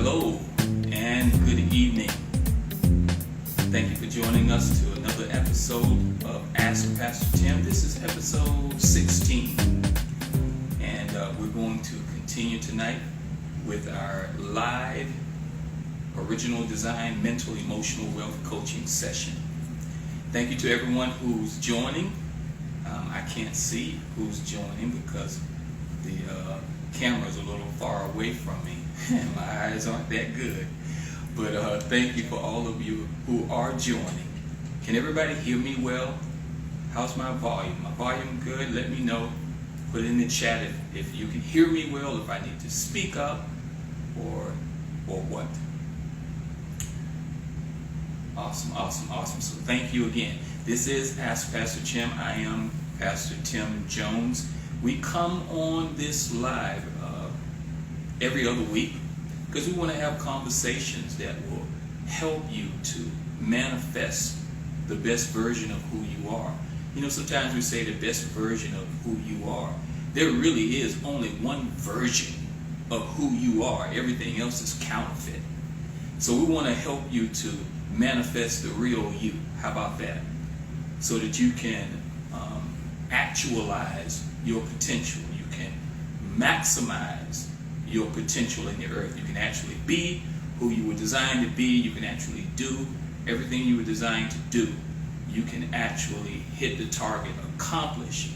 Hello and good evening. Thank you for joining us to another episode of Ask Pastor Tim. This is episode 16, and we're going to continue tonight with our live original design mental emotional wealth coaching session. Thank you to everyone who's joining. I can't see who's joining because the camera's a little far away from me and my eyes aren't that good. But thank you for all of you who are joining. Can everybody hear me well? How's my volume? My volume good? Let me know. Put it in the chat if you can hear me well, if I need to speak up or what. Awesome. So thank you again. This is Ask Pastor Tim. I am Pastor Tim Jones. We come on this live every other week because we want to have conversations that will help you to manifest the best version of who you are. You know, sometimes we say the best version of who you are. There really is only one version of who you are. Everything else is counterfeit. So we want to help you to manifest the real you. How about that? So that you can actualize your potential. You can maximize your potential in the earth. You can actually be who you were designed to be. You can actually do everything you were designed to do. You can actually hit the target, accomplish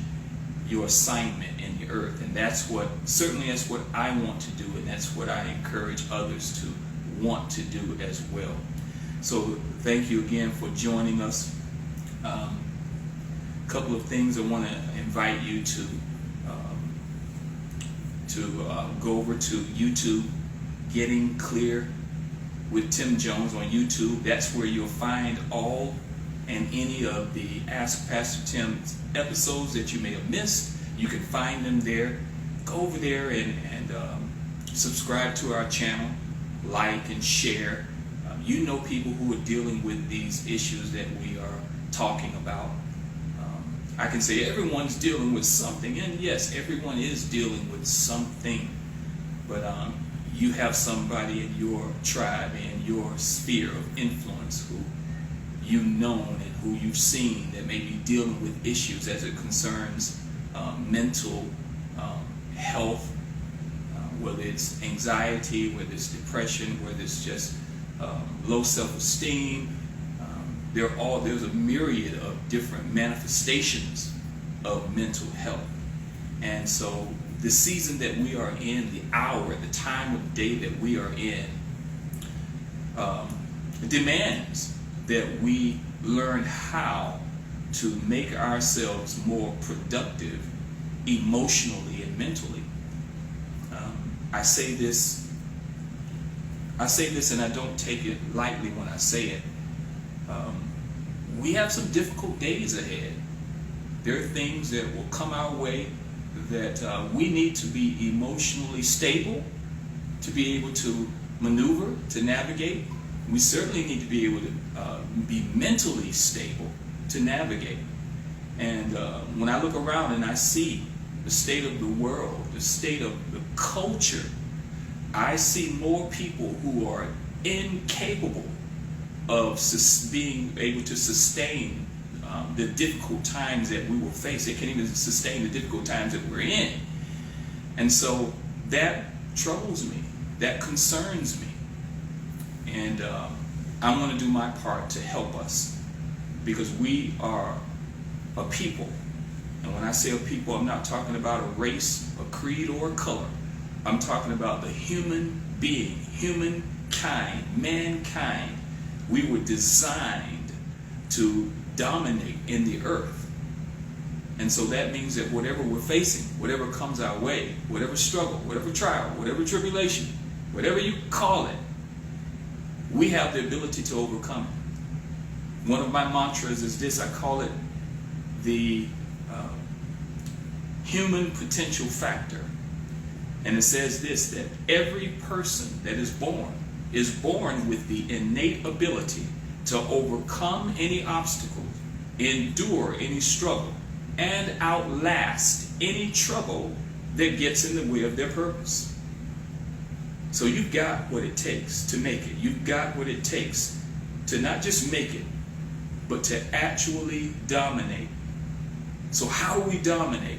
your assignment in the earth. And that's what I want to do, and that's what I encourage others to want to do as well. So thank you again for joining us. Couple of things I want to invite you to go over to YouTube, Getting Clear with Tim Jones on YouTube. That's where you'll find all and any of the Ask Pastor Tim episodes that you may have missed. You can find them there. Go over there and subscribe to our channel, like and share. You know people who are dealing with these issues that we are talking about. I can say everyone's dealing with something, and yes, everyone is dealing with something, but you have somebody in your tribe, in your sphere of influence who you've known and who you've seen that may be dealing with issues as it concerns mental health, whether it's anxiety, whether it's depression, whether it's just low self-esteem. There's a myriad of different manifestations of mental health. And so the season that we are in, the hour, the time of day that we are in, demands that we learn how to make ourselves more productive emotionally and mentally. I say this and I don't take it lightly when I say it. We have some difficult days ahead. There are things that will come our way that we need to be emotionally stable to be able to maneuver, to navigate. We certainly need to be able to be mentally stable to navigate. And when I look around and I see the state of the world, the state of the culture, I see more people who are incapable of being able to sustain the difficult times that we will face. They can't even sustain the difficult times that we're in. And so that troubles me. That concerns me. And I want to do my part to help us, because we are a people. And when I say a people, I'm not talking about a race, a creed, or a color. I'm talking about the human being, humankind, mankind. We were designed to dominate in the earth. And so that means that whatever we're facing, whatever comes our way, whatever struggle, whatever trial, whatever tribulation, whatever you call it, we have the ability to overcome it. One of my mantras is this. I call it the human potential factor. And it says this, that every person that is born with the innate ability to overcome any obstacle, endure any struggle, and outlast any trouble that gets in the way of their purpose. So you've got what it takes to make it. You've got what it takes to not just make it, but to actually dominate. So how do we dominate?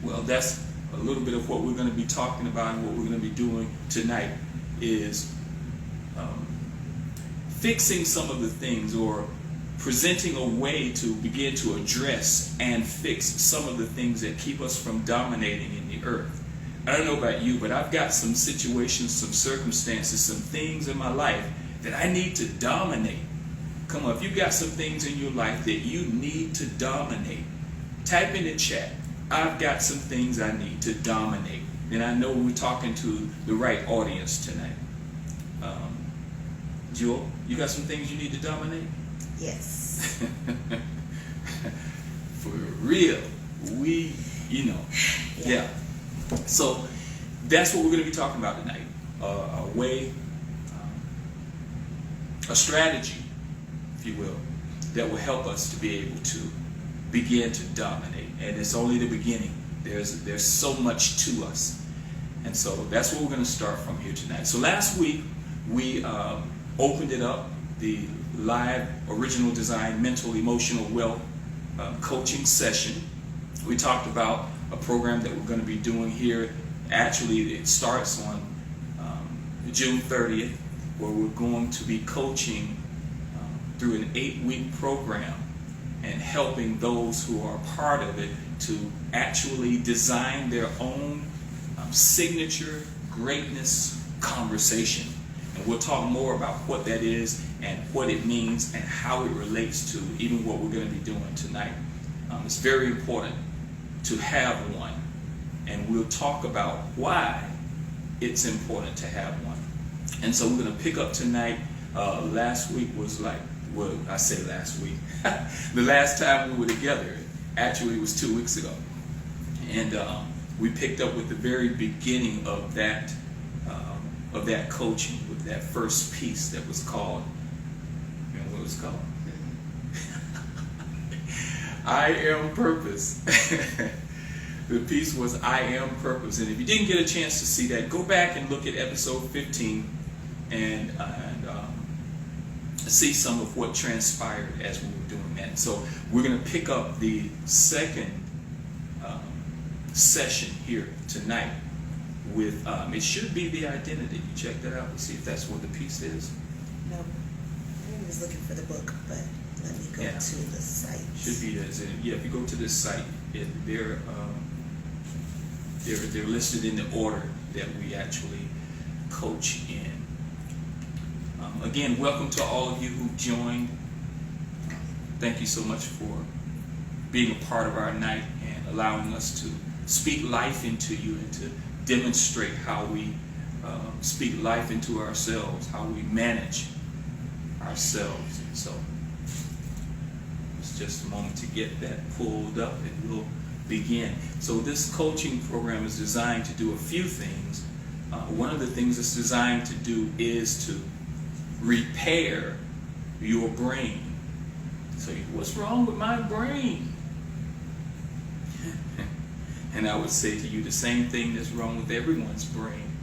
Well, that's a little bit of what we're going to be talking about, and what we're going to be doing tonight is fixing some of the things, or presenting a way to begin to address and fix some of the things that keep us from dominating in the earth. I don't know about you, but I've got some situations, some circumstances, some things in my life that I need to dominate. Come on, if you've got some things in your life that you need to dominate, type in the chat, I've got some things I need to dominate. And I know we're talking to the right audience tonight. Jewel, you got some things you need to dominate? Yes. For real. Yeah. So that's what we're going to be talking about tonight. A way, a strategy, if you will, that will help us to be able to begin to dominate. And it's only the beginning. There's so much to us. And so that's what we're going to start from here tonight. So last week we opened it up, the live original design mental emotional wealth coaching session. We talked about a program that we're going to be doing here. Actually, it starts on June 30th, where we're going to be coaching through an 8-week program and helping those who are part of it to actually design their own signature greatness conversation. And we'll talk more about what that is and what it means and how it relates to even what we're going to be doing tonight. It's very important to have one, and we'll talk about why it's important to have one. And so we're going to pick up tonight. Last week was like, well, I say last week. The last time we were together, actually, it was 2 weeks ago. And we picked up with the very beginning of that coaching, with that first piece that was called, you know what it was called? I Am Purpose. The piece was I Am Purpose. And if you didn't get a chance to see that, go back and look at episode 15 and see some of what transpired as we were doing that. So we're going to pick up the second session here tonight with, it should be the identity. You check that out and see if that's what the piece is. No, I was looking for the book, but let me go to the site. Should be, yeah, if you go to this site, they're listed in the order that we actually coach in. Again, welcome to all of you who joined. Thank you so much for being a part of our night and allowing us to speak life into you and to demonstrate how we speak life into ourselves, how we manage ourselves. And so it's just a moment to get that pulled up and we'll begin. So this coaching program is designed to do a few things. One of the things it's designed to do is to repair your brain. So what's wrong with my brain? And I would say to you the same thing that's wrong with everyone's brain.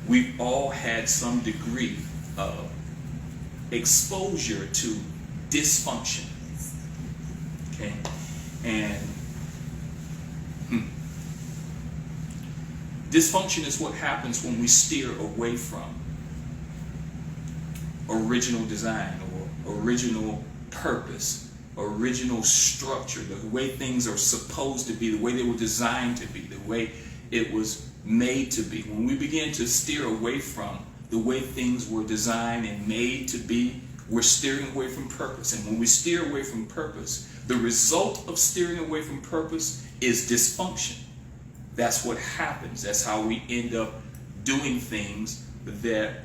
We've all had some degree of exposure to dysfunction. Okay? And dysfunction is what happens when we steer away from original design or original purpose, original structure, the way things are supposed to be, the way they were designed to be, the way it was made to be. When we begin to steer away from the way things were designed and made to be, we're steering away from purpose. And when we steer away from purpose, the result of steering away from purpose is dysfunction. That's what happens. That's how we end up doing things that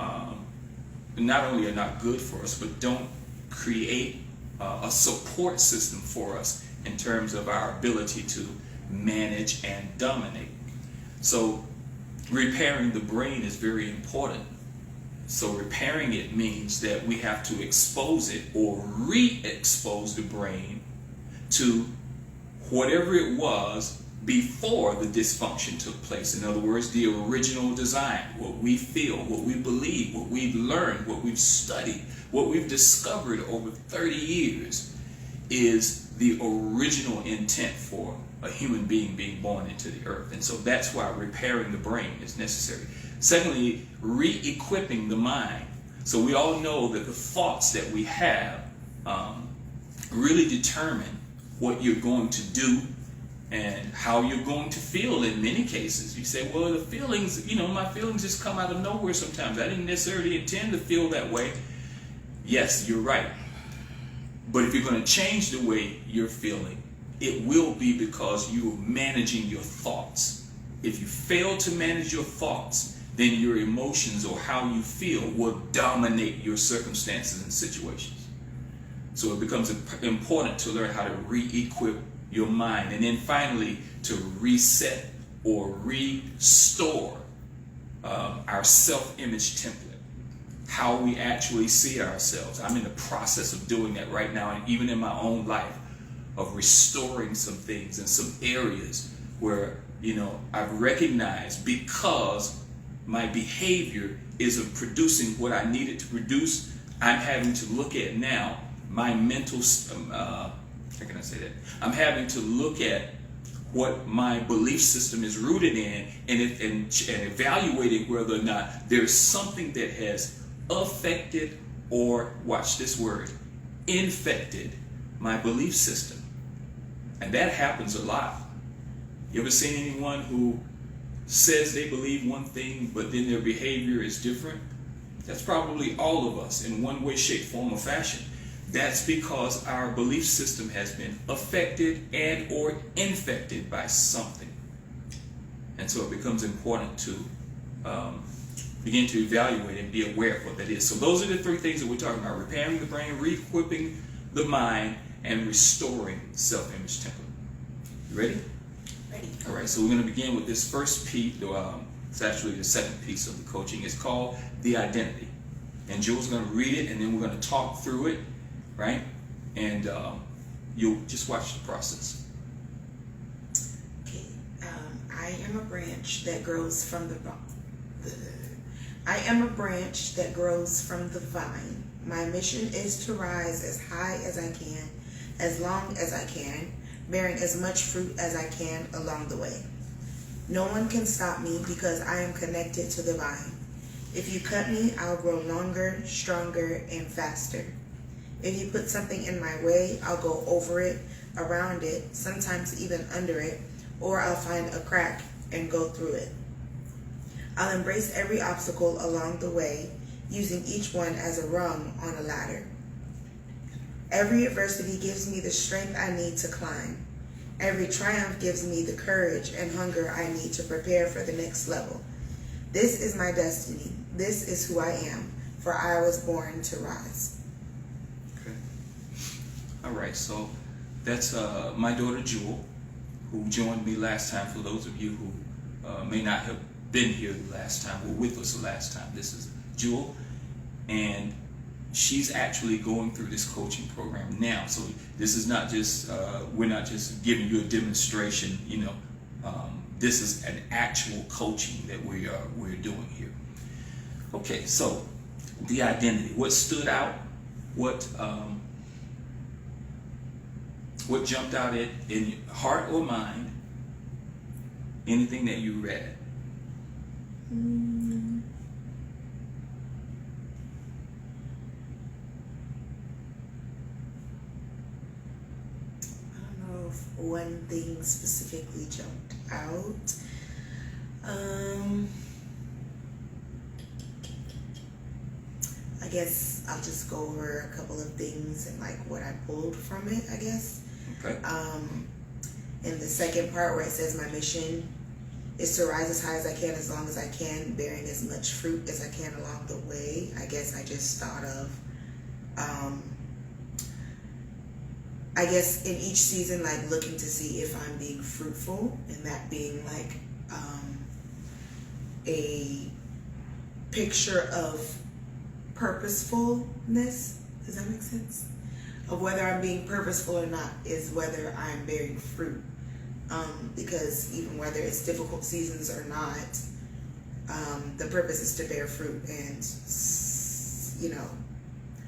not only are not good for us, but don't create a support system for us in terms of our ability to manage and dominate. So repairing the brain is very important. So repairing it means that we have to expose it or re-expose the brain to whatever it was before the dysfunction took place. In other words, the original design, what we feel, what we believe, what we've learned, what we've studied, what we've discovered over 30 years is the original intent for a human being born into the earth. And so that's why repairing the brain is necessary. Secondly, re-equipping the mind. So we all know that the thoughts that we have really determine what you're going to do and how you're going to feel in many cases. You say, well, the feelings, my feelings just come out of nowhere sometimes. I didn't necessarily intend to feel that way. Yes, you're right. But if you're going to change the way you're feeling, it will be because you're managing your thoughts. If you fail to manage your thoughts, then your emotions or how you feel will dominate your circumstances and situations. So it becomes important to learn how to re-equip your mind, and then finally to reset or restore our self-image template, how we actually see ourselves. I'm in the process of doing that right now, and even in my own life, of restoring some things in some areas where I've recognized because my behavior isn't producing what I needed to produce. I'm having to look at now my mental how can I say that? I'm having to look at what my belief system is rooted in and evaluating whether or not there's something that has affected or, watch this word, infected my belief system. And that happens a lot. You ever seen anyone who says they believe one thing but then their behavior is different? That's probably all of us in one way, shape, form, or fashion. That's because our belief system has been affected and or infected by something. And so it becomes important to begin to evaluate and be aware of what that is. So those are the three things that we're talking about: repairing the brain, re-equipping the mind, and restoring self-image template. You ready? Ready. All right, so we're going to begin with this first piece. It's actually the second piece of the coaching. It's called the identity. And Jules is going to read it, and then we're going to talk through it. Right? And you'll just watch the process. Okay. I am a branch that grows from the vine. My mission is to rise as high as I can, as long as I can, bearing as much fruit as I can along the way. No one can stop me because I am connected to the vine. If you cut me, I'll grow longer, stronger, and faster. If you put something in my way, I'll go over it, around it, sometimes even under it, or I'll find a crack and go through it. I'll embrace every obstacle along the way, using each one as a rung on a ladder. Every adversity gives me the strength I need to climb. Every triumph gives me the courage and hunger I need to prepare for the next level. This is my destiny. This is who I am, for I was born to rise. All right, so that's my daughter Jewel, who joined me last time. For those of you who may not have been here the last time, or with us the last time, this is Jewel, and she's actually going through this coaching program now. So this is not just, we're not just giving you a demonstration, this is an actual coaching that we're doing here. Okay, so the identity, what stood out, what jumped out in your heart or mind, anything that you read? I don't know if one thing specifically jumped out. I guess I'll just go over a couple of things and like what I pulled from it, I guess. Okay. In the second part where it says my mission is to rise as high as I can, as long as I can, bearing as much fruit as I can along the way. I guess I just thought of, I guess in each season, like looking to see if I'm being fruitful, and that being like a picture of purposefulness. Does that make sense? Of whether I'm being purposeful or not is whether I'm bearing fruit. because even whether it's difficult seasons or not, the purpose is to bear fruit. And,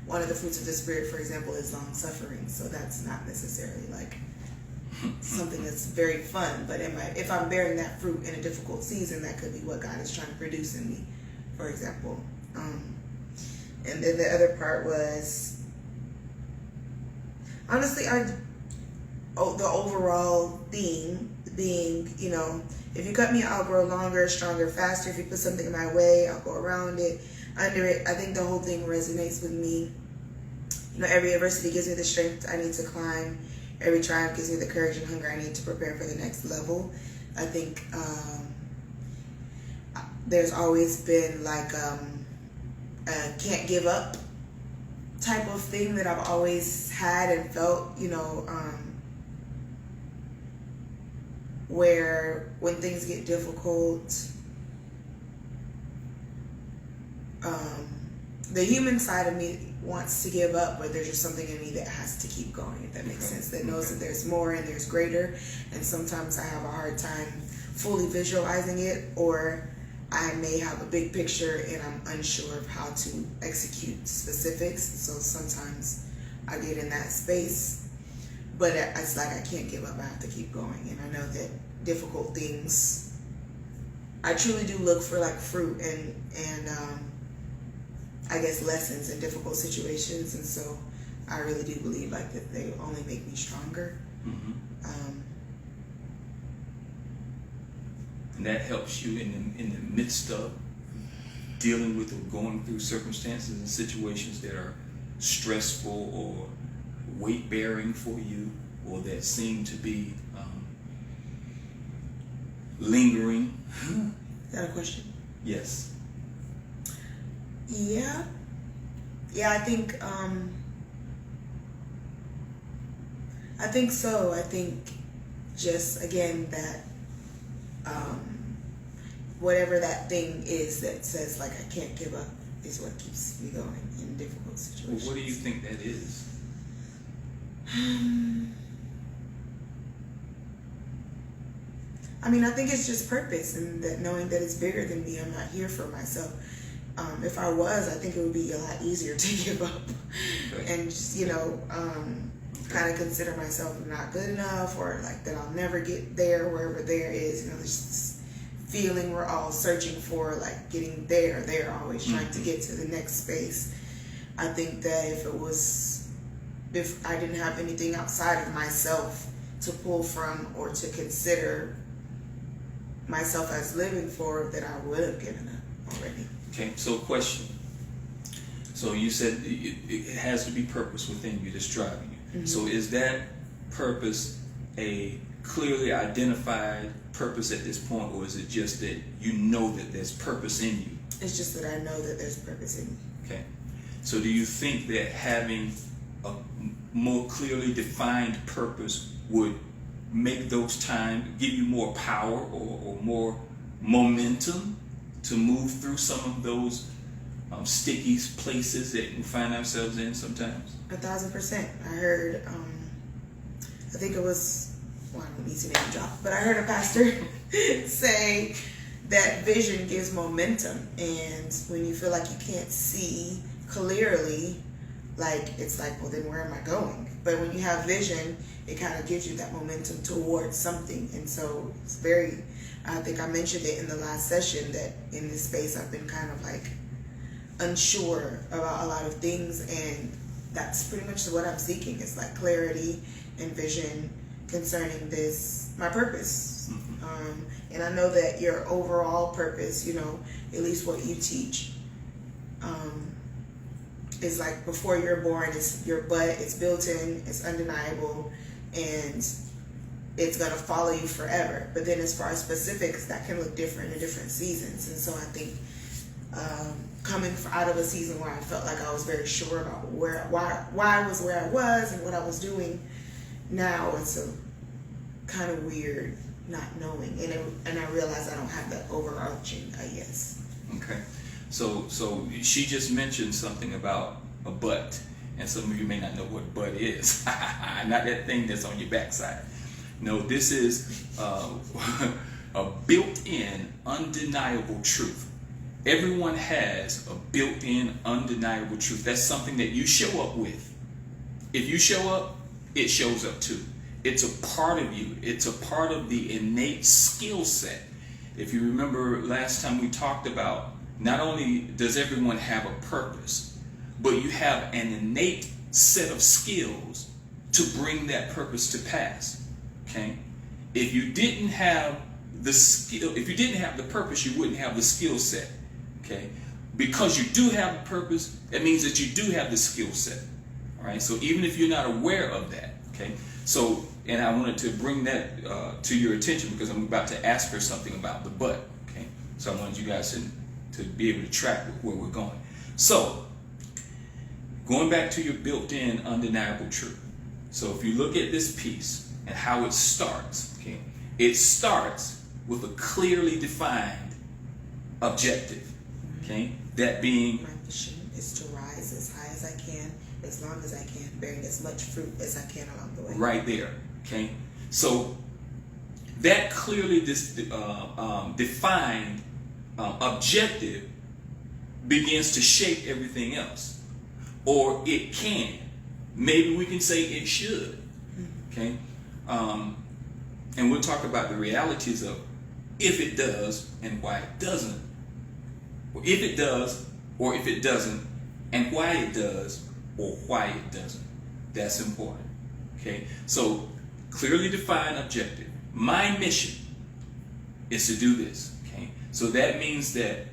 one of the fruits of the Spirit, for example, is long suffering. So that's not necessarily like something that's very fun. But if I'm bearing that fruit in a difficult season, that could be what God is trying to produce in me, for example. And then the other part was, honestly, the overall theme being, if you cut me, I'll grow longer, stronger, faster. If you put something in my way, I'll go around it, under it. I think the whole thing resonates with me. Every adversity gives me the strength I need to climb. Every triumph gives me the courage and hunger I need to prepare for the next level. I think there's always been like a can't give up type of thing that I've always had and felt, where when things get difficult, the human side of me wants to give up, but there's just something in me that has to keep going, if that makes sense, that knows that there's more and there's greater. And sometimes I have a hard time fully visualizing it, or I may have a big picture and I'm unsure of how to execute specifics. So sometimes I get in that space, but it's like I can't give up. I have to keep going. And I know that difficult things, I truly do look for like fruit and I guess lessons in difficult situations. And so I really do believe like that they only make me stronger. Mm-hmm. And that helps you in the midst of dealing with or going through circumstances and situations that are stressful or weight-bearing for you, or that seem to be lingering. Is that a question? Yes. Yeah, I think so. I think just again that whatever that thing is that says like I can't give up is what keeps me going in difficult situations. Well, what do you think that is? I think it's just purpose, and that knowing that it's bigger than me. I'm not here for myself. If I was, I think it would be a lot easier to give up. Okay. And just, kind of consider myself not good enough, or like that I'll never get there, wherever there is. There's this feeling we're all searching for, like getting there. They're always trying to get to the next space. I think that if I didn't have anything outside of myself to pull from or to consider myself as living for, that I would have given up already. Okay, so question. So you said it has to be purpose within you that's driving you. Mm-hmm. So is that purpose a clearly identified purpose at this point, or is it just that you know that there's purpose in you? It's just that I know that there's purpose in me. Okay. So do you think that having a more clearly defined purpose would make those times, give you more power or more momentum to move through some of those sticky places that we find ourselves in sometimes? 1,000%. I heard, I think it was, I don't need to name drop, but I heard a pastor say that vision gives momentum. And when you feel like you can't see clearly, like it's like, well, then where am I going? But when you have vision, it kind of gives you that momentum towards something. And so it's I think I mentioned it in the last session, that in this space I've been kind of like unsure about a lot of things, and that's pretty much what I'm seeking. It's like clarity and vision concerning my purpose. Mm-hmm. And I know that your overall purpose, at least what you teach, is like before you're born, it's built in, it's undeniable, and it's going to follow you forever. But then as far as specifics, that can look different in different seasons. And so I think coming out of a season where I felt like I was very sure about why I was where I was and what I was doing, now it's a kind of weird not knowing. And I realize I don't have that overarching yes. Okay. So she just mentioned something about a butt, and some of you may not know what butt is. Not that thing that's on your backside. No, this is a built-in, undeniable truth. Everyone has a built-in, undeniable truth. That's something that you show up with. If you show up, it shows up too. It's a part of you. It's a part of the innate skill set. If you remember last time we talked about, not only does everyone have a purpose, but you have an innate set of skills to bring that purpose to pass. Okay? If you didn't have the skill, if you didn't have the purpose, you wouldn't have the skill set. Okay? Because you do have a purpose, it means that you do have the skill set. All right? So even if you're not aware of that, okay? So, and I wanted to bring that to your attention because I'm about to ask her something about the but. Okay? So I wanted you guys to be able to track where we're going. So, going back to your built-in undeniable truth. So if you look at this piece and how it starts, okay, it starts with a clearly defined objective, okay, that being, My mission is to rise as high as I can, as long as I can, bearing as much fruit as I can along the way. right there, okay. So that clearly defined objective begins to shape everything else, or it can. Maybe we can say it should, okay. And we'll talk about the realities of if it does and why it doesn't, or if it does or if it doesn't, and why it does or why it doesn't. That's important. Okay, so clearly defined objective. My mission is to do this. Okay, so that means that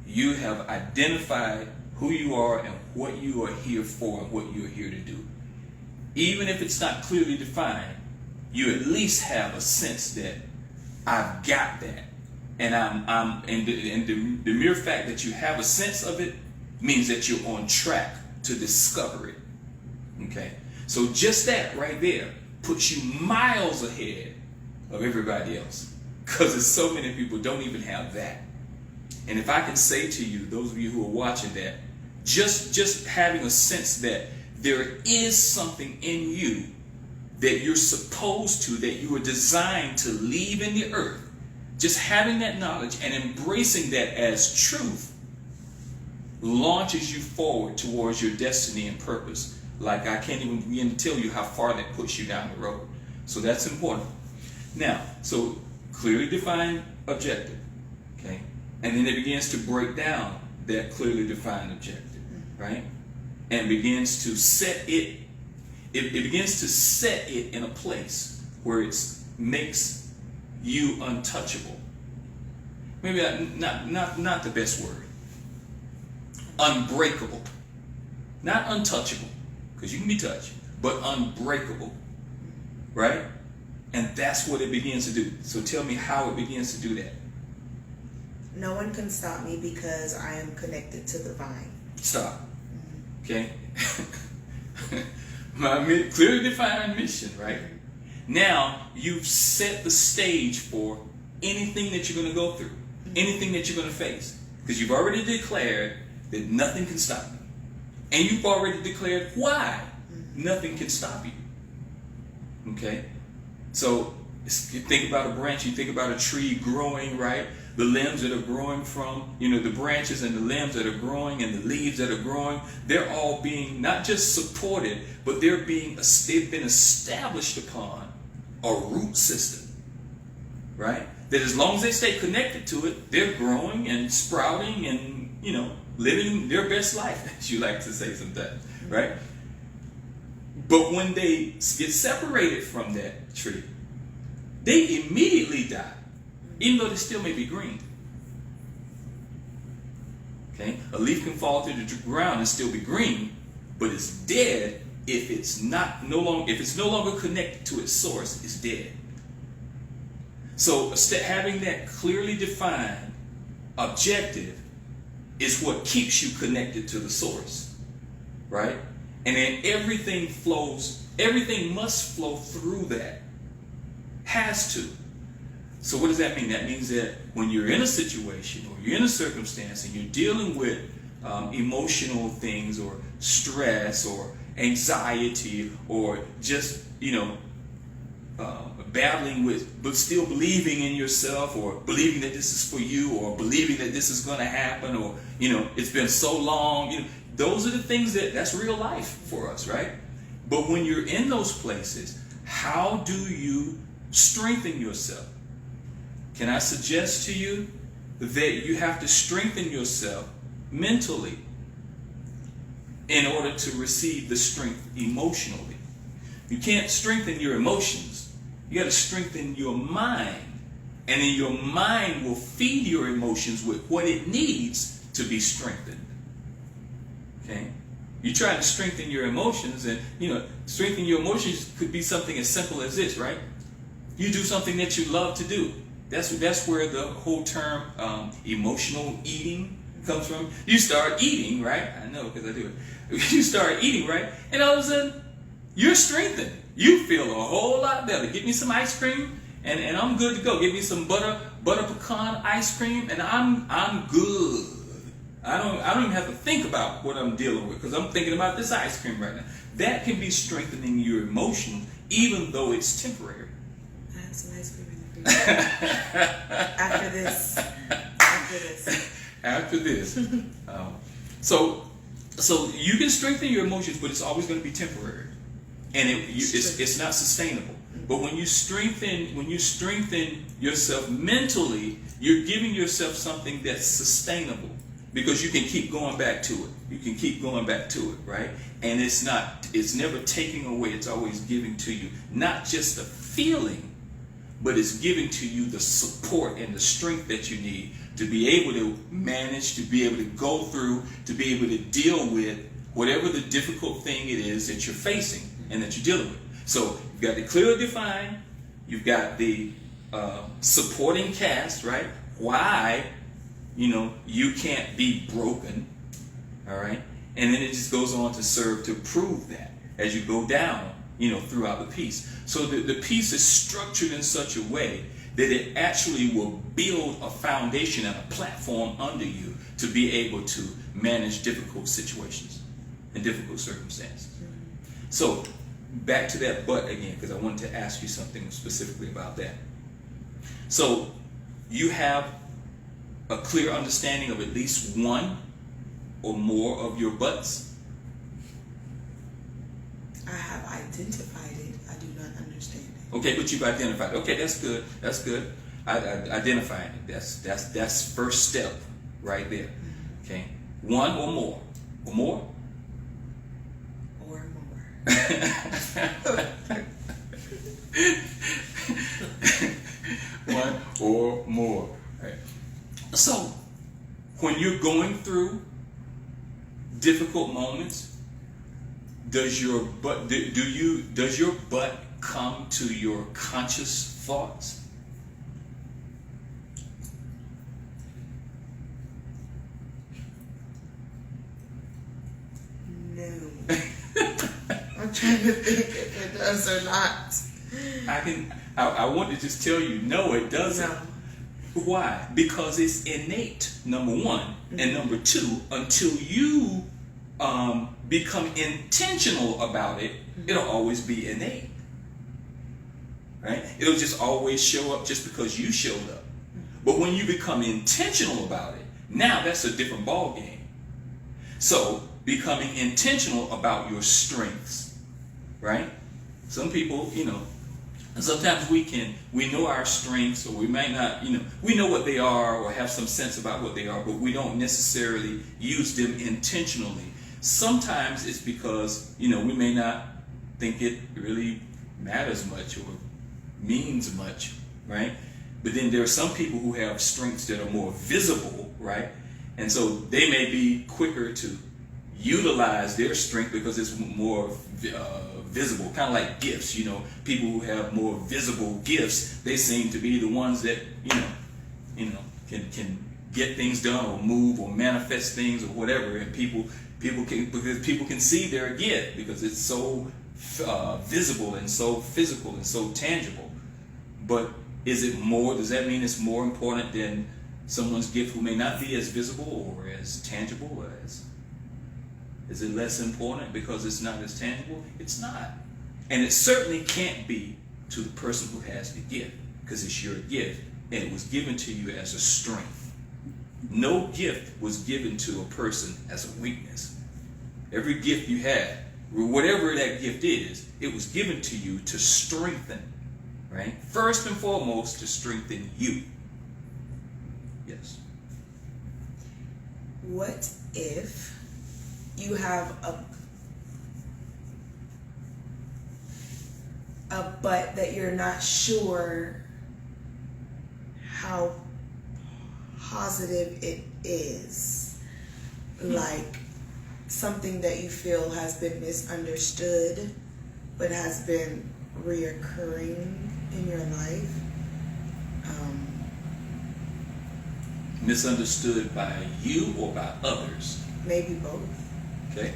you have identified who you are and what you are here for and what you are here to do. Even if it's not clearly defined, you at least have a sense that I've got that, and the mere fact that you have a sense of it means that you're on track to discover it. Okay, so just that right there puts you miles ahead of everybody else, because there's so many people don't even have that. And if I can say to you, those of you who are watching that, just having a sense that there is something in you that you're supposed to, that you were designed to leave in the earth, just having that knowledge and embracing that as truth launches you forward towards your destiny and purpose. Like I can't even begin to tell you how far that puts you down the road. So that's important. Now, so clearly defined objective, okay? And then it begins to break down that clearly defined objective, right? And begins to set it, it begins to set it in a place where it makes you untouchable. Maybe not the best word. Unbreakable. Not untouchable, because you can be touched, but unbreakable, right? And that's what it begins to do. So tell me how it begins to do that. No one can stop me because I am connected to the vine. Stop. Okay? My clearly defined mission, right? Now, you've set the stage for anything that you're going to go through, anything that you're going to face. Because you've already declared that nothing can stop you. And you've already declared why nothing can stop you. Okay? So, you think about a branch, you think about a tree growing, right? The limbs that are growing from, the branches and the limbs that are growing and the leaves that are growing, they're all being not just supported, but they've been established upon a root system, right? That as long as they stay connected to it, they're growing and sprouting and, living their best life, as you like to say sometimes, right? But when they get separated from that tree, they immediately die, even though they still may be green. Okay, a leaf can fall to the ground and still be green, but it's dead if it's no longer connected to its source. It's dead. So having that clearly defined objective is what keeps you connected to the source, right? And then everything must flow through that. Has to. So what does that mean? That means that when you're in a situation or you're in a circumstance and you're dealing with emotional things or stress or anxiety or just, battling with, but still believing in yourself, or believing that this is for you, or believing that this is going to happen, or it's been so long. Those are the things that's real life for us, right? But when you're in those places, how do you strengthen yourself? Can I suggest to you that you have to strengthen yourself mentally in order to receive the strength emotionally? You can't strengthen your emotions. You got to strengthen your mind. And then your mind will feed your emotions with what it needs to be strengthened. Okay? You try to strengthen your emotions, and strengthening your emotions could be something as simple as this, right? You do something that you love to do. That's where the whole term emotional eating comes from. You start eating, right? I know because I do it. You start eating, right? And all of a sudden, you're strengthened. You feel a whole lot better. Get me some ice cream, and I'm good to go. Get me some butter pecan ice cream, and I'm good. I don't even have to think about what I'm dealing with, because I'm thinking about this ice cream right now. That can be strengthening your emotions, even though it's temporary. I have some ice cream in the fridge. After this. So you can strengthen your emotions, but it's always going to be temporary, and it's not sustainable. But when you strengthen yourself mentally, you're giving yourself something that's sustainable, because you can keep going back to it. You can keep going back to it, right? And it's never taking away. It's always giving to you not just a feeling, but it's giving to you the support and the strength that you need to be able to manage, to be able to go through, to be able to deal with whatever the difficult thing it is that you're facing and that you're dealing with. So you've got the clearly defined, you've got the supporting cast, right? Why, you can't be broken, all right? And then it just goes on to serve to prove that as you go down, throughout the piece. So the piece is structured in such a way that it actually will build a foundation and a platform under you to be able to manage difficult situations and difficult circumstances. So back to that but again, because I wanted to ask you something specifically about that. So you have a clear understanding of at least one or more of your buts? I have identified it. I do not understand it. Okay, but you've identified it. Okay, that's good. That's good. Identifying it. That's first step right there. Okay, one or more. Or more? Or more. One or more. Right. So, when you're going through difficult moments, does your butt come to your conscious thoughts? No. I'm trying to think if it does or not. I want to just tell you, no, it doesn't. No. Why? Because it's innate, number one. And number two, until you become intentional about it, it'll always be innate. Right? It'll just always show up just because you showed up. But when you become intentional about it, now that's a different ball game. So, becoming intentional about your strengths, right? Some people, sometimes we know our strengths, or we might not, we know what they are or have some sense about what they are, but we don't necessarily use them intentionally. Sometimes it's because, we may not think it really matters much or means much, right? But then there are some people who have strengths that are more visible, right? And so they may be quicker to utilize their strength because it's more visible, kind of like gifts. People who have more visible gifts, they seem to be the ones that can get things done or move or manifest things or whatever. And people can see their gift because it's so visible and so physical and so tangible. But is it more? Does that mean it's more important than someone's gift who may not be as visible or as tangible? Or is it less important because it's not as tangible? It's not. And it certainly can't be to the person who has the gift, because it's your gift and it was given to you as a strength. No gift was given to a person as a weakness. Every gift you have, whatever that gift is, it was given to you to strengthen, right? First and foremost, to strengthen you. Yes. What if you have a but that you're not sure how positive it is? Like something that you feel has been misunderstood but has been reoccurring in your life. Misunderstood by you or by others? Maybe both. Okay.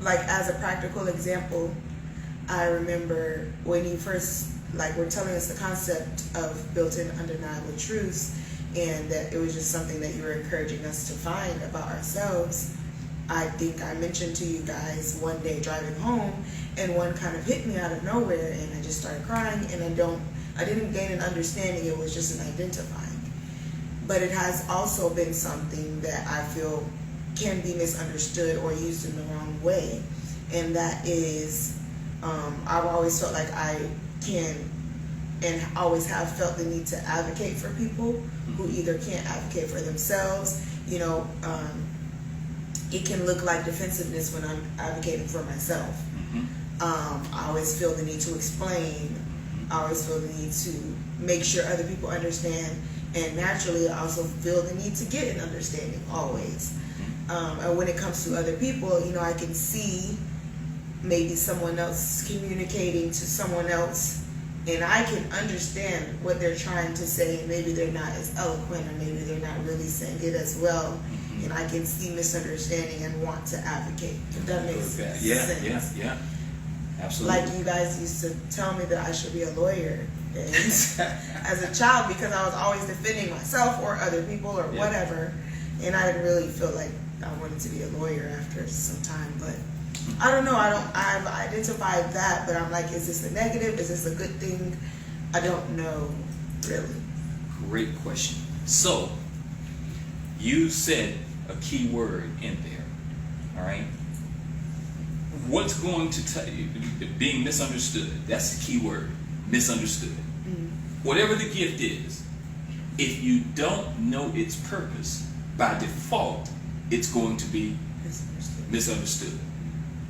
Like as a practical example, I remember when you first were telling us the concept of built-in undeniable truths, and that it was just something that you were encouraging us to find about ourselves. I think I mentioned to you guys one day driving home, and one kind of hit me out of nowhere, and I just started crying, and I didn't gain an understanding, it was just an identifying. But it has also been something that I feel can be misunderstood or used in the wrong way, and that is, I've always felt like I can and always have felt the need to advocate for people who either can't advocate for themselves. It can look like defensiveness when I'm advocating for myself. I always feel the need to explain. I always feel the need to make sure other people understand, and naturally I also feel the need to get an understanding always. And when it comes to other people, I can see maybe someone else communicating to someone else, and I can understand what they're trying to say, and maybe they're not as eloquent, or maybe they're not really saying it as well, and I can see misunderstanding and want to advocate, if that makes sense. Yeah, absolutely. Like you guys used to tell me that I should be a lawyer, and as a child, because I was always defending myself or other people or whatever, and I didn't really feel like I wanted to be a lawyer after some time, but I don't know. I've identified that, but I'm like, is this a negative? Is this a good thing? I don't know, really. Great question. So, you said a key word in there, all right? What's going to tell you, being misunderstood, that's the key word, misunderstood. Whatever the gift is, if you don't know its purpose, by default, it's going to be misunderstood.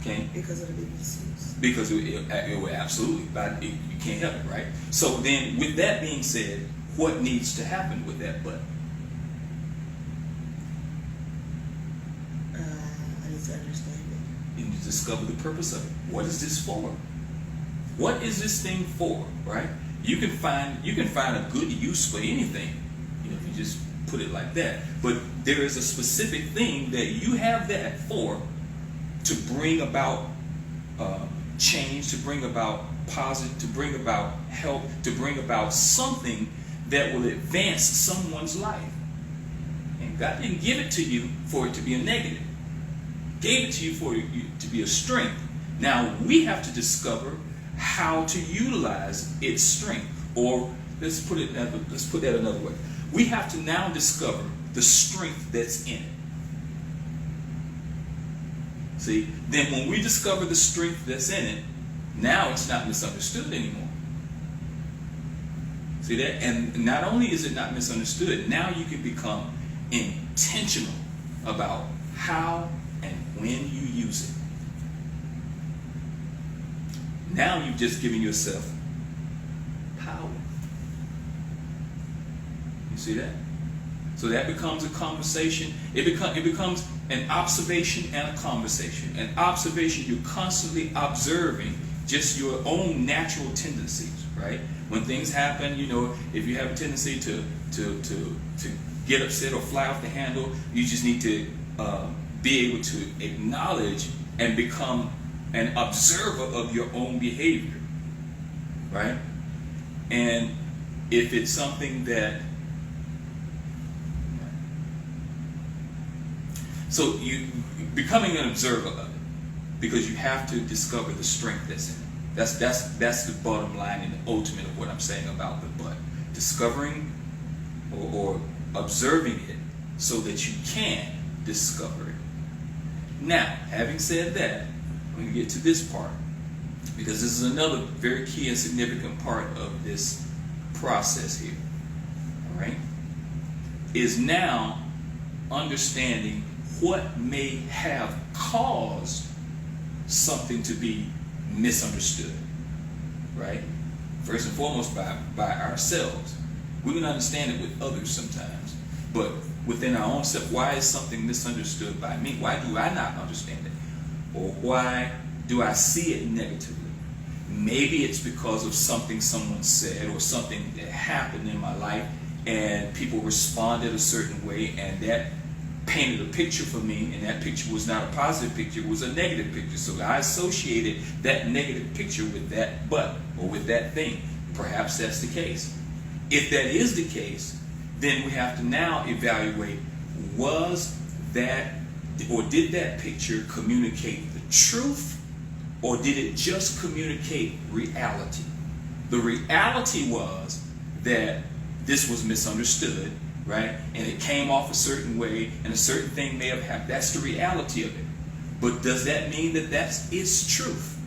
Okay? Because it'll be misused. Because it will absolutely, but you can't help it, right? So then, with that being said, what needs to happen with that but? I need to understand it. You need to discover the purpose of it. What is this for? What is this thing for, right? You can find a good use for anything, if you just put it like that. But there is a specific thing that you have that for, to bring about change, to bring about positive, to bring about help, to bring about something that will advance someone's life. And God didn't give it to you for it to be a negative. Gave it to you for it to be a strength. Now we have to discover how to utilize its strength. Or let's put that another way. We have to now discover the strength that's in it. See, then when we discover the strength that's in it, now it's not misunderstood anymore. See that? And not only is it not misunderstood, now you can become intentional about how and when you use it. Now you've just given yourself power. You see that? So that becomes a conversation. It becomes an observation and a conversation. An observation, you're constantly observing just your own natural tendencies, right? When things happen, if you have a tendency to get upset or fly off the handle, you just need to be able to acknowledge and become an observer of your own behavior, right? And if it's something that, so you becoming an observer of it, because you have to discover the strength that's in it. That's the bottom line and the ultimate of what I'm saying about the but. Discovering or observing it so that you can discover it. Now, having said that, I'm going to get to this part, because this is another very key and significant part of this process here. All right? Is now understanding what may have caused something to be misunderstood. Right? First and foremost by ourselves. We can understand it with others sometimes, but within our own self, why is something misunderstood by me? Why do I not understand it? Or why do I see it negatively? Maybe it's because of something someone said or something that happened in my life and people responded a certain way, and that painted a picture for me, and that picture was not a positive picture, it was a negative picture. So I associated that negative picture with that but, or with that thing. Perhaps that's the case. If that is the case, then we have to now evaluate, was that, or did that picture communicate the truth, or did it just communicate reality? The reality was that this was misunderstood, right? And it came off a certain way, and a certain thing may have happened. That's the reality of it. But does that mean that that's its truth?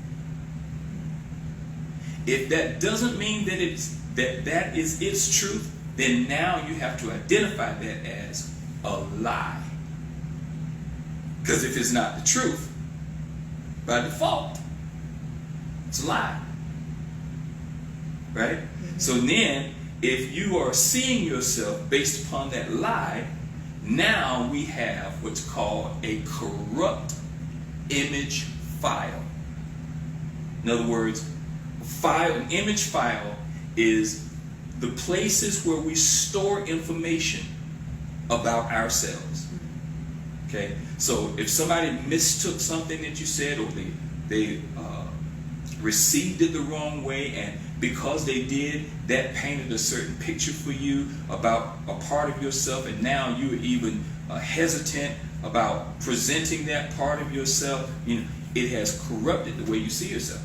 If that doesn't mean that that is its truth, then now you have to identify that as a lie. Because if it's not the truth, by default, it's a lie. Right? Mm-hmm. So then, if you are seeing yourself based upon that lie, now we have what's called a corrupt image file. In other words, an image file is the places where we store information about ourselves. Okay, so if somebody mistook something that you said, or they received it the wrong way, and because they did, that painted a certain picture for you about a part of yourself, and now you're even hesitant about presenting that part of yourself, you know, it has corrupted the way you see yourself.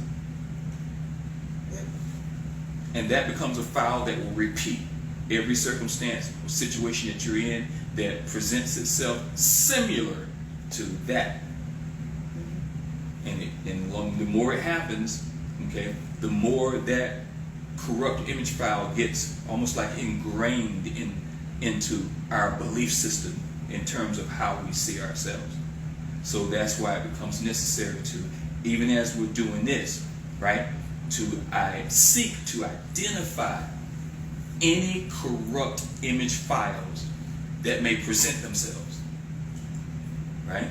And that becomes a file that will repeat every circumstance or situation that you're in that presents itself similar to that. And the more it happens, okay, the more that corrupt image file gets almost like ingrained into our belief system in terms of how we see ourselves. So that's why it becomes necessary to, even as we're doing this, right, I seek to identify any corrupt image files that may present themselves, right?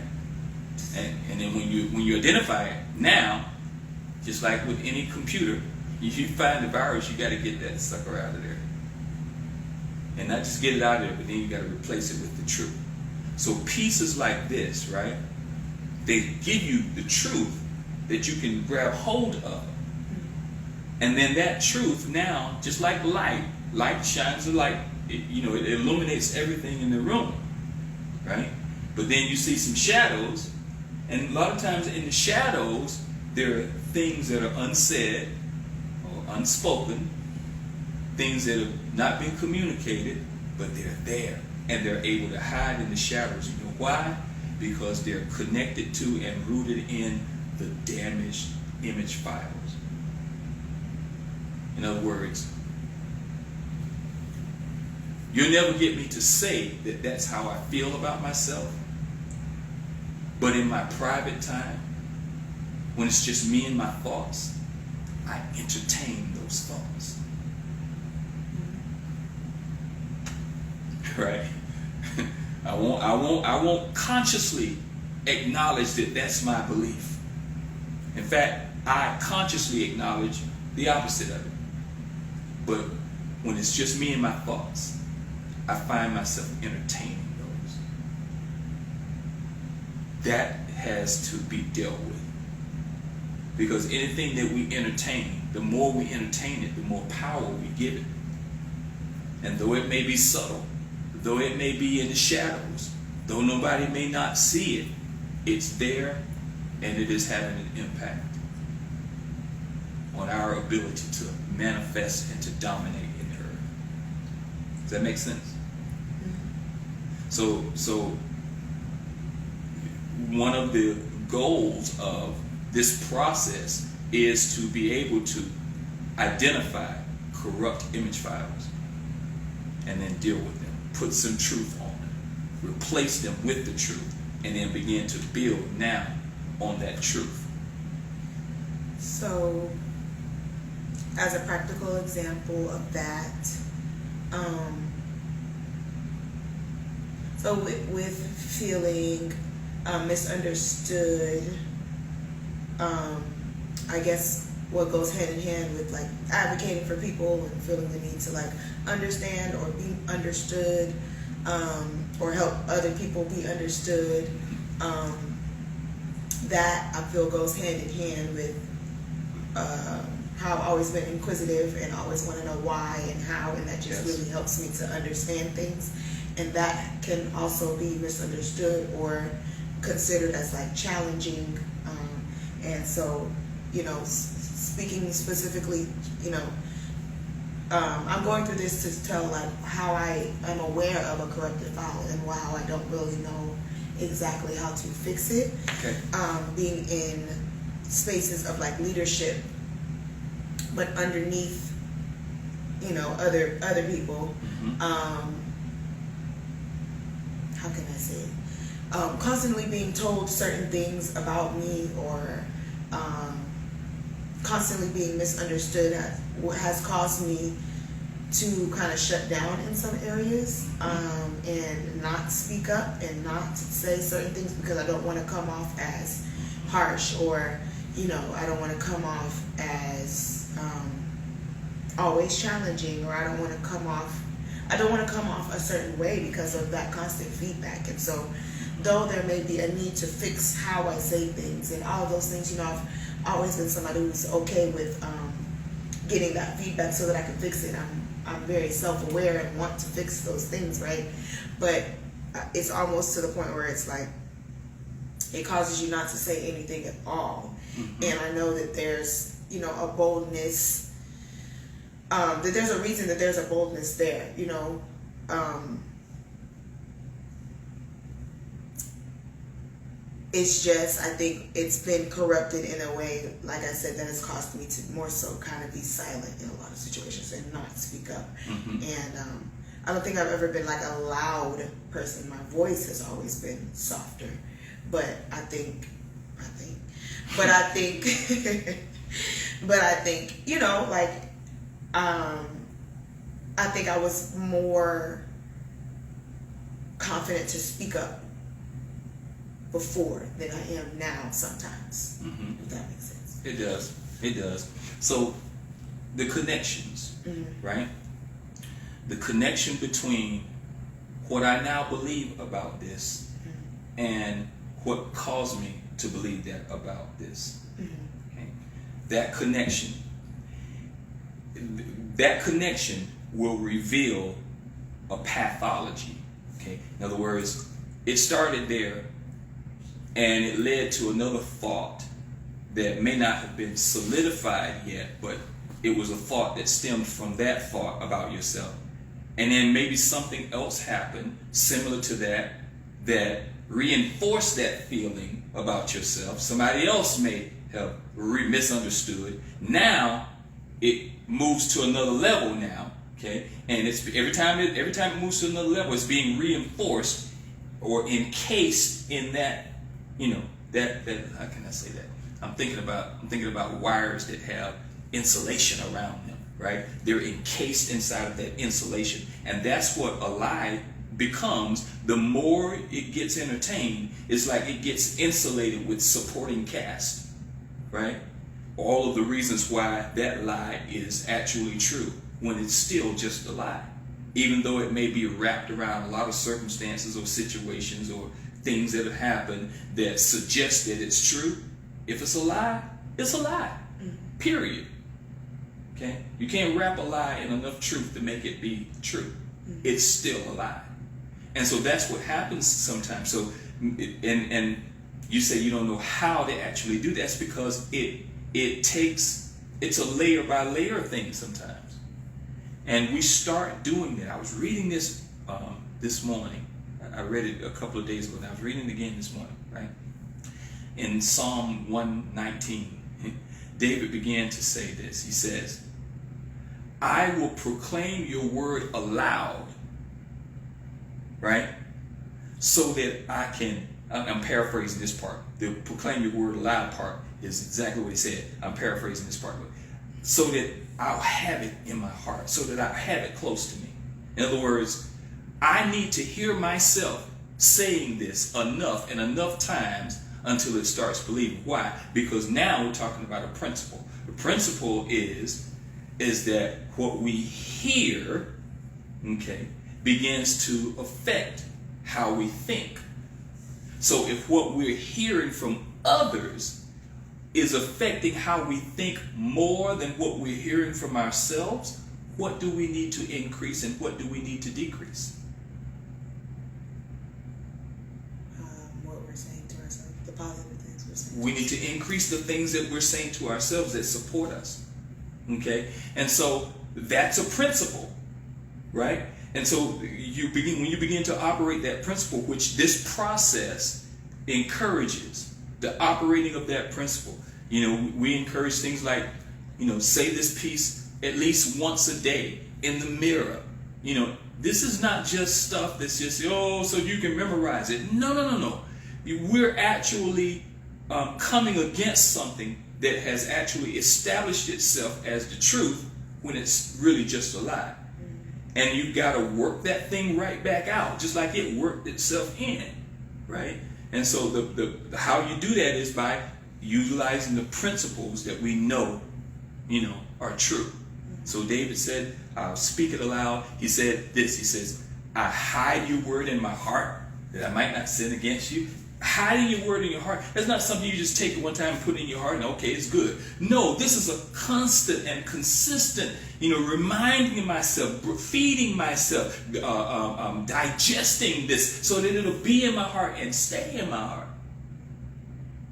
And then when you identify it, now, just like with any computer, if you find the virus, you got to get that sucker out of there, and not just get it out of there, but then you got to replace it with the truth. So pieces like this, right? They give you the truth that you can grab hold of. And then that truth now, just like light shines the light, it illuminates everything in the room, right? But then you see some shadows, and a lot of times in the shadows, there are things that are unsaid or unspoken, things that have not been communicated, but they're there, and they're able to hide in the shadows. You know why? Because they're connected to and rooted in the damaged image files. In other words, you'll never get me to say that that's how I feel about myself. But in my private time, when it's just me and my thoughts, I entertain those thoughts. Right? I won't consciously acknowledge that that's my belief. In fact, I consciously acknowledge the opposite of it. But when it's just me and my thoughts, I find myself entertaining those. That has to be dealt with. Because anything that we entertain, the more we entertain it, the more power we give it. And though it may be subtle, though it may be in the shadows, though nobody may not see it, it's there and it is having an impact on our ability to manifest and to dominate in the earth. Does that make sense? So one of the goals of this process is to be able to identify corrupt image files and then deal with them, put some truth on them, replace them with the truth, and then begin to build now on that truth. So, as a practical example of that, so with feeling misunderstood, I guess what goes hand in hand with like advocating for people and feeling the need to like understand or be understood, or help other people be understood, that I feel goes hand in hand with how I've always been inquisitive and always want to know why and how, and that just really helps me to understand things. And that can also be misunderstood or considered as like challenging. And so, speaking specifically, I'm going through this to tell like how I am aware of a corrupted file and how I don't really know exactly how to fix it. Okay. Being in spaces of like leadership, but underneath, other people. How can I say it? Constantly being told certain things about me, or constantly being misunderstood has caused me to kind of shut down in some areas, and not speak up and not say certain things because I don't want to come off as harsh, or I don't want to come off as always challenging, or I don't want to come off a certain way because of that constant feedback. And so though there may be a need to fix how I say things and all of those things, I've always been somebody who's okay with getting that feedback so that I can fix it. I'm very self-aware and want to fix those things, right? But it's almost to the point where it's like it causes you not to say anything at all. And I know that there's a boldness, that there's a reason that there's a boldness there. It's just, I think it's been corrupted in a way, like I said, that has caused me to more so kind of be silent in a lot of situations and not speak up. And I don't think I've ever been like a loud person. My voice has always been softer. But I think, I think I was more confident to speak up before than I am now sometimes, if that makes sense. It does. So the connections, right? The connection between what I now believe about this and what caused me to believe that about this. Okay? That connection will reveal a pathology. Okay? In other words, it started there and it led to another thought that may not have been solidified yet, but it was a thought that stemmed from that thought about yourself. And then maybe something else happened similar to that reinforced that feeling about yourself. Somebody else may have misunderstood. Now it moves to another level now, okay? And it's every time it moves to another level, it's being reinforced or encased in that, that how can I say that? I'm thinking about wires that have insulation around them, right? They're encased inside of that insulation, and that's what a lie becomes. The more it gets entertained, it's like it gets insulated with supporting cast, right? All of the reasons why that lie is actually true when it's still just a lie, even though it may be wrapped around a lot of circumstances or situations or things that have happened that suggest that it's true. If it's a lie, it's a lie. Period. Okay? You can't wrap a lie in enough truth to make it be true. It's still a lie. And so that's what happens sometimes. So, and you say you don't know how to actually do that. That's because it's a layer by layer thing sometimes. And we start doing that. I was reading this this morning. I read it a couple of days ago, and I was reading it again this morning, right? In Psalm 119, David began to say this. He says, I will proclaim your word aloud, right? So that I can, I'm paraphrasing this part. The proclaim your word aloud part is exactly what he said. I'm paraphrasing this part. So that I'll have it in my heart, so that I have it close to me. In other words, I need to hear myself saying this enough and enough times until it starts believing. Why? Because now we're talking about a principle. The principle is that what we hear, okay, begins to affect how we think. So if what we're hearing from others is affecting how we think more than what we're hearing from ourselves, what do we need to increase and what do we need to decrease? What we're saying to ourselves, the positive things we're saying. We need to increase the things that we're saying to ourselves that support us. Okay? And so that's a principle, right? And so when you begin to operate that principle, which this process encourages, the operating of that principle. You know, we encourage things like, you know, say this piece at least once a day in the mirror. You know, this is not just stuff that's just, oh, so you can memorize it. No. We're actually coming against something that has actually established itself as the truth when it's really just a lie. And you got to work that thing right back out, just like it worked itself in, right? And so the how you do that is by utilizing the principles that we know, are true. So David said, I'll speak it aloud. He said this, he says, I hide your word in my heart that I might not sin against you. Hiding your word in your heart, that's not something you just take at one time and put in your heart and okay, it's good. No, this is a constant and consistent, reminding myself, feeding myself, digesting this so that it'll be in my heart and stay in my heart.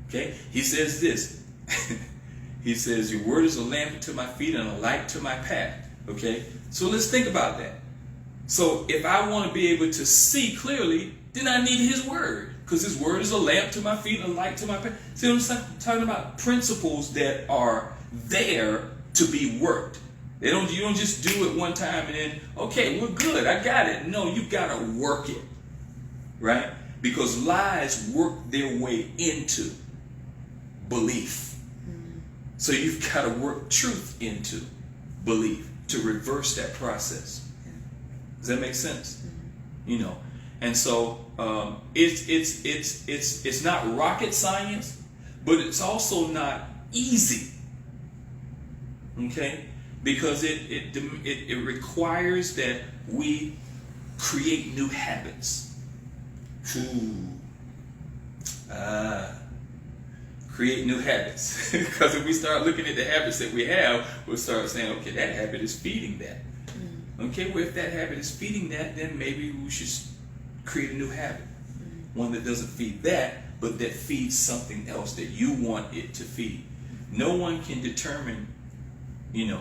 Okay, he says this. He says, your word is a lamp unto my feet and a light to my path. Okay, so let's think about that. So if I want to be able to see clearly, then I need his word. Because his word is a lamp to my feet and a light to my path. See what I'm talking about? Principles that are there to be worked. You don't just do it one time and then, okay, we're good, I got it. No, you got to work it. Right? Because lies work their way into belief. So you've got to work truth into belief to reverse that process. Does that make sense? And so it's not rocket science, but it's also not easy. Okay, because it requires that we create new habits. Create new habits. Because if we start looking at the habits that we have, we'll start saying, okay, that habit is feeding that. Okay, well, if that habit is feeding that, then maybe we should create a new habit. One that doesn't feed that, but that feeds something else that you want it to feed. No one can determine, no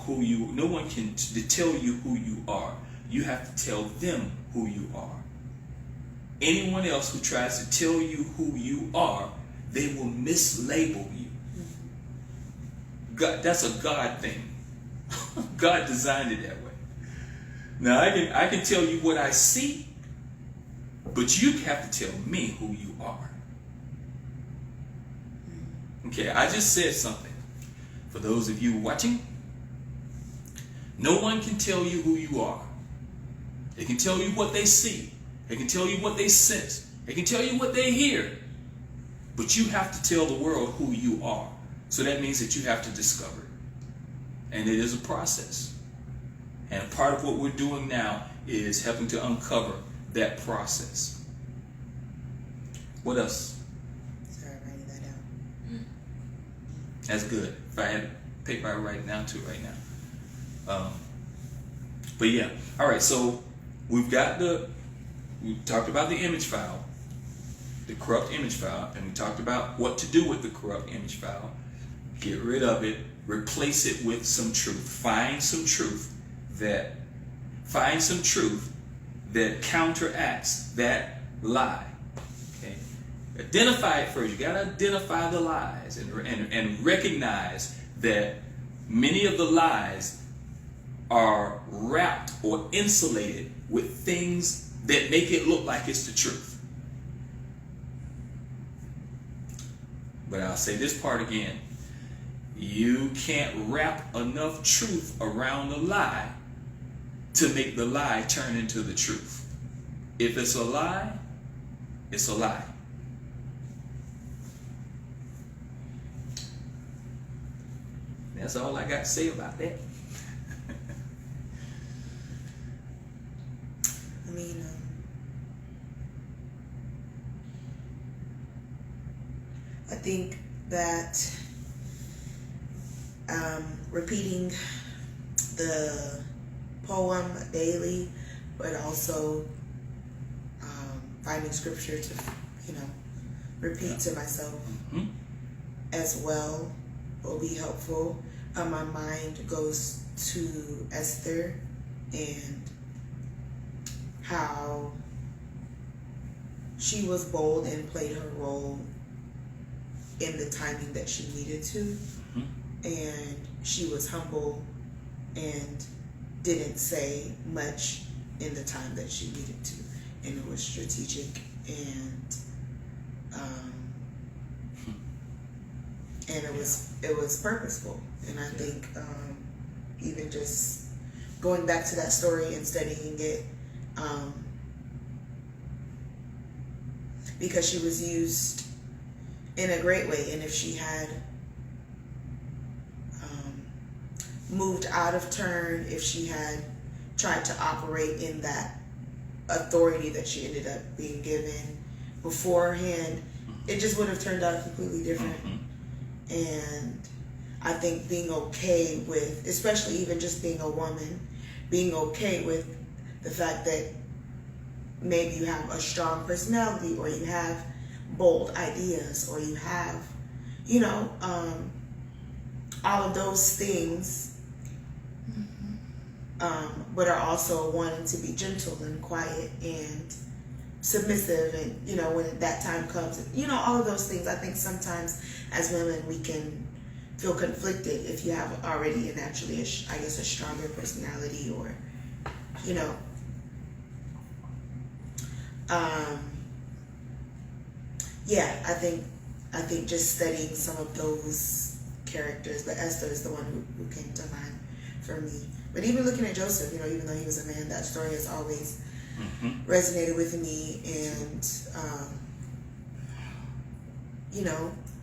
one can tell you who you are. You have to tell them who you are. Anyone else who tries to tell you who you are, they will mislabel you. God, that's a God thing. God designed it that way. Now I can tell you what I see, but you have to tell me who you are. Okay, I just said something. For those of you watching, no one can tell you who you are. They can tell you what they see. They can tell you what they sense. They can tell you what they hear. But you have to tell the world who you are. So that means that you have to discover it. And it is a process. And part of what we're doing now is helping to uncover that process. What else? Sorry, writing that down. That's good. If I had paper, I would write it down too right now. But yeah. All right, so we talked about the image file. the corrupt image file, and we talked about what to do with the corrupt image file. Get rid of it, replace it with some truth. Find some truth that counteracts that lie. Okay? Identify it first. You gotta identify the lies and recognize that many of the lies are wrapped or insulated with things that make it look like it's the truth. But I'll say this part again. You can't wrap enough truth around the lie to make the lie turn into the truth. If it's a lie, it's a lie. That's all I got to say about that. I mean, I think that repeating the poem daily, but also finding scripture to, repeat to myself as well will be helpful. My mind goes to Esther and how she was bold and played her role in the timing that she needed to. And she was humble and didn't say much in the time that she needed to. And it was strategic and it was purposeful. And I think even just going back to that story and studying it, because she was used in a great way, and if she had moved out of turn, if she had tried to operate in that authority that she ended up being given beforehand, it just would have turned out completely different. And I think being okay with, especially even just being a woman, being okay with the fact that maybe you have a strong personality, or you have bold ideas, or you have, all of those things, but are also wanting to be gentle and quiet and submissive, and when that time comes, all of those things. I think sometimes as women we can feel conflicted if you have already a stronger personality, or I think just studying some of those characters, but Esther is the one who came to mind for me. But even looking at Joseph, even though he was a man, that story has always resonated with me. And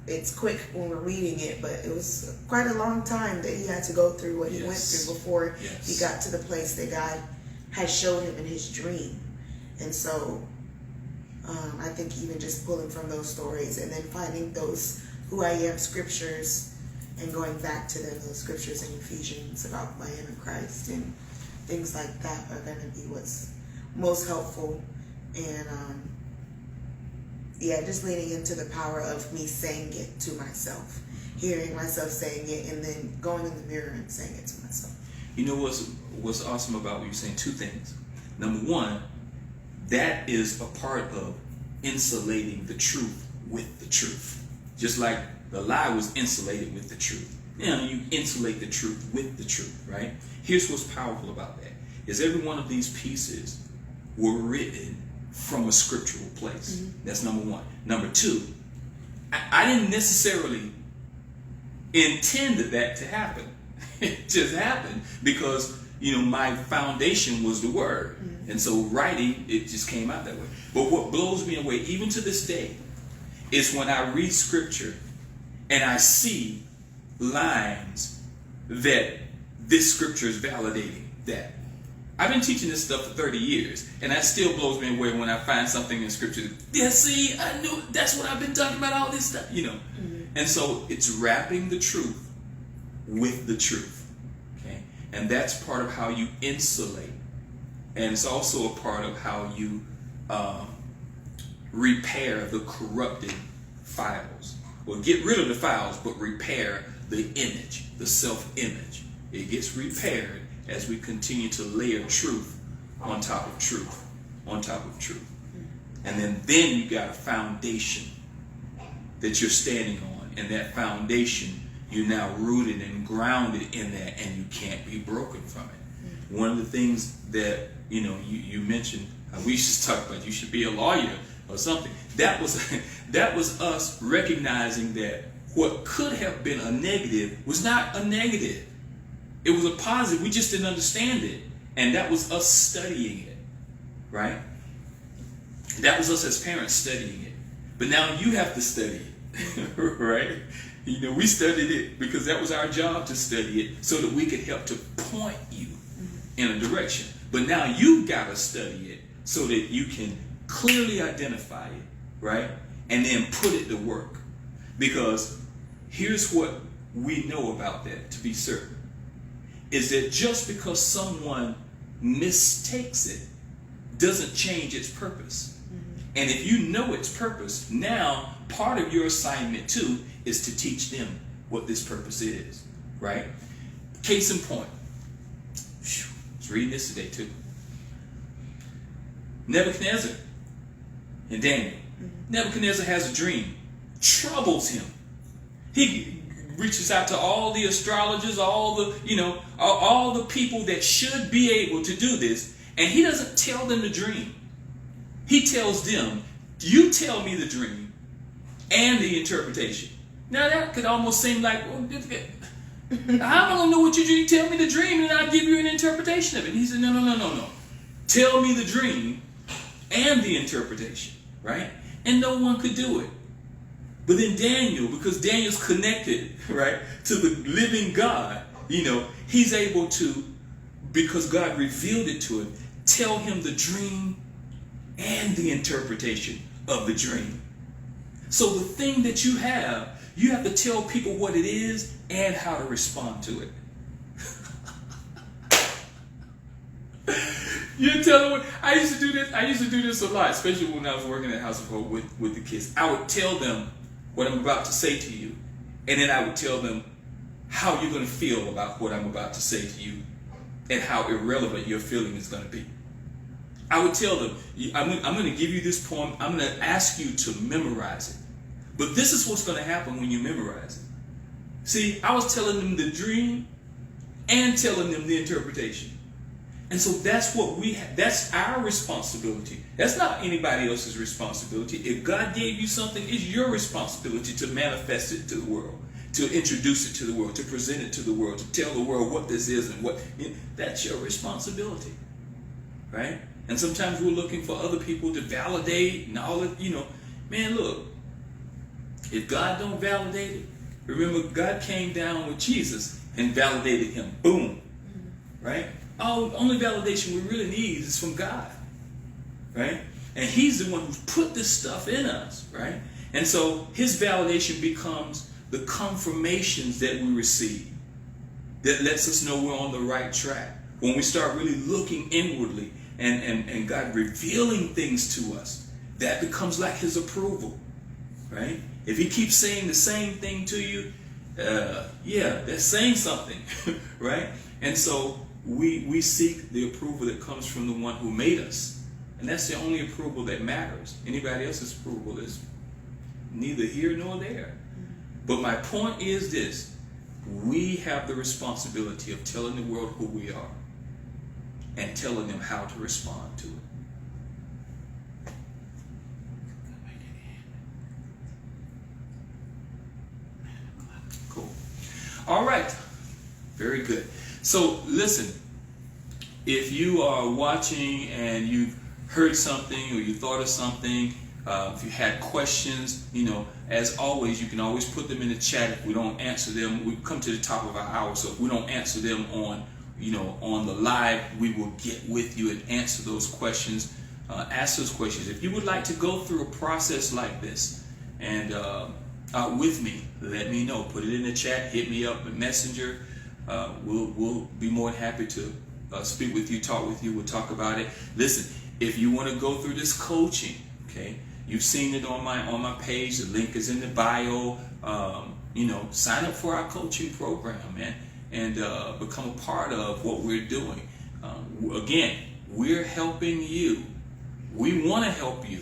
it's quick when we're reading it, but it was quite a long time that he had to go through what he went through before he got to the place that God had showed him in his dream. And so I think even just pulling from those stories and then finding those who I am scriptures and going back to them, those scriptures in Ephesians about who I am in Christ and things like that are going to be what's most helpful. And just leaning into the power of me saying it to myself, hearing myself saying it, and then going in the mirror and saying it to myself. What's awesome about what you're saying? Two things. Number one, that is a part of insulating the truth with the truth. Just like the lie was insulated with the truth. You insulate the truth with the truth, right? Here's what's powerful about that, is every one of these pieces were written from a scriptural place. That's number one. Number two, I didn't necessarily intend that to happen. It just happened because, my foundation was the word. And so writing, it just came out that way. But what blows me away, even to this day, is when I read scripture and I see lines that this scripture is validating that. I've been teaching this stuff for 30 years, and that still blows me away when I find something in scripture. Yeah, see, I knew that's what I've been talking about, all this stuff, And so it's wrapping the truth with the truth, okay? And that's part of how you insulate. And it's also a part of how you repair the corrupted files. Well, get rid of the files, but repair the image, the self-image. It gets repaired as we continue to layer truth on top of truth, on top of truth. And then you got a foundation that you're standing on. And that foundation, you're now rooted and grounded in that, and you can't be broken from it. One of the things that, you mentioned, we used to talk about you should be a lawyer or something. That was us recognizing that what could have been a negative was not a negative. It was a positive. We just didn't understand it. And that was us studying it, right? That was us as parents studying it. But now you have to study it, right? We studied it because that was our job, to study it so that we could help to point you in a direction. But now you've got to study it so that you can clearly identify it, right? And then put it to work. Because here's what we know about that, to be certain, is that just because someone mistakes it doesn't change its purpose. And if you know its purpose, now part of your assignment too is to teach them what this purpose is, right? Case in point, I was reading this today too. Nebuchadnezzar and Daniel. Nebuchadnezzar has a dream, troubles him. He reaches out to all the astrologers, all the people that should be able to do this, and he doesn't tell them the dream. He tells them, you tell me the dream and the interpretation. Now that could almost seem like, well, I don't know what you dream. Tell me the dream and I'll give you an interpretation of it. And he said, no. Tell me the dream and the interpretation, right? And no one could do it. But then Daniel, because Daniel's connected, right, to the living God, he's able to, because God revealed it to him, tell him the dream and the interpretation of the dream. So the thing that you have to tell people what it is and how to respond to it. You tell them I used to do this a lot, especially when I was working at House of Hope with the kids. I would tell them what I'm about to say to you, and then I would tell them how you're going to feel about what I'm about to say to you and how irrelevant your feeling is going to be. I would tell them, I'm going to give you this poem. I'm going to ask you to memorize it. But this is what's going to happen when you memorize it. See, I was telling them the dream and telling them the interpretation. And so that's what we have. That's our responsibility. That's not anybody else's responsibility. If God gave you something, it's your responsibility to manifest it to the world, to introduce it to the world, to present it to the world, to tell the world what this is and what. That's your responsibility, right? And sometimes we're looking for other people to validate and all that, Man, look, if God don't validate it, remember God came down with Jesus and validated him. Boom. Right? Only validation we really need is from God. Right? And he's the one who's put this stuff in us. Right? And so his validation becomes the confirmations that we receive that lets us know we're on the right track. When we start really looking inwardly and God revealing things to us, that becomes like his approval, right? If he keeps saying the same thing to you, that's saying something, right? And so we seek the approval that comes from the one who made us. And that's the only approval that matters. Anybody else's approval is neither here nor there. But my point is this: we have the responsibility of telling the world who we are and telling them how to respond to it. Cool. All right. Very good. So listen, if you are watching and you've heard something or you thought of something, if you had questions, as always, you can always put them in the chat. If we don't answer them, we come to the top of our hour. So if we don't answer them on the live, we will get with you and answer those questions. Ask those questions. If you would like to go through a process like this and with me, let me know. Put it in the chat. Hit me up with Messenger. We'll be more than happy to speak with you, talk with you. We'll talk about it. Listen, if you want to go through this coaching, okay, You've seen it on my page. The link is in the bio. Sign up for our coaching program, man, and become a part of what we're doing. Again, we're helping you. We want to help you,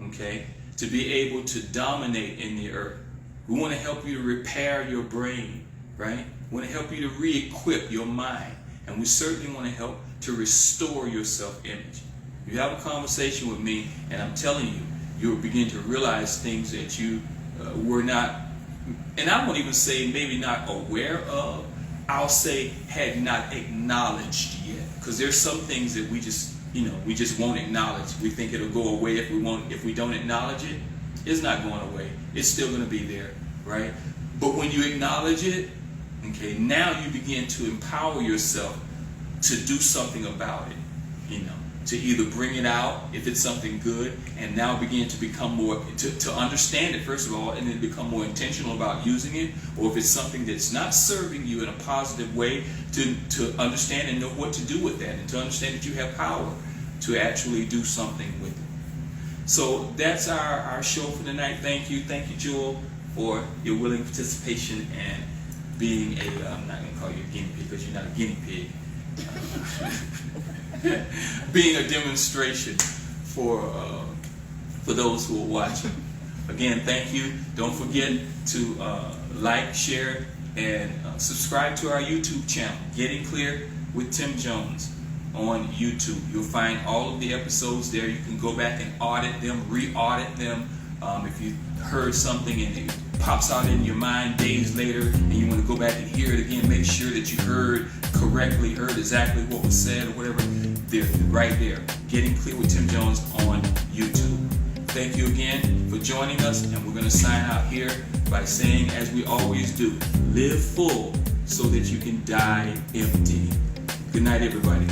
okay, to be able to dominate in the earth. We want to help you to repair your brain, right? We want to help you to re-equip your mind. And we certainly want to help to restore your self-image. You have a conversation with me, and I'm telling you, you'll begin to realize things that you were not, and I won't even say maybe not aware of, I'll say had not acknowledged yet. Because there's some things that we just won't acknowledge. We think it'll go away if we don't acknowledge it. It's not going away. It's still going to be there, right? But when you acknowledge it, okay, now you begin to empower yourself to do something about it, to either bring it out if it's something good, and now begin to become more, to understand it first of all, and then become more intentional about using it, or if it's something that's not serving you in a positive way, to understand and know what to do with that, and to understand that you have power to actually do something with it. So that's our show for tonight. Thank you, Joel, for your willing participation and being I'm not going to call you a guinea pig because you're not a guinea pig. Being a demonstration for those who are watching. Again, thank you. Don't forget to like, share, and subscribe to our YouTube channel, Getting Clear with Tim Jones on YouTube. You'll find all of the episodes there. You can go back and audit them, re-audit them. If you heard something and it pops out in your mind days later and you want to go back and hear it again, make sure that you heard correctly, heard exactly what was said or whatever. They're right there. Getting Clear with Tim Jones on YouTube. Thank you again for joining us, and we're going to sign out here by saying, as we always do, live full so that you can die empty. Good night, everybody.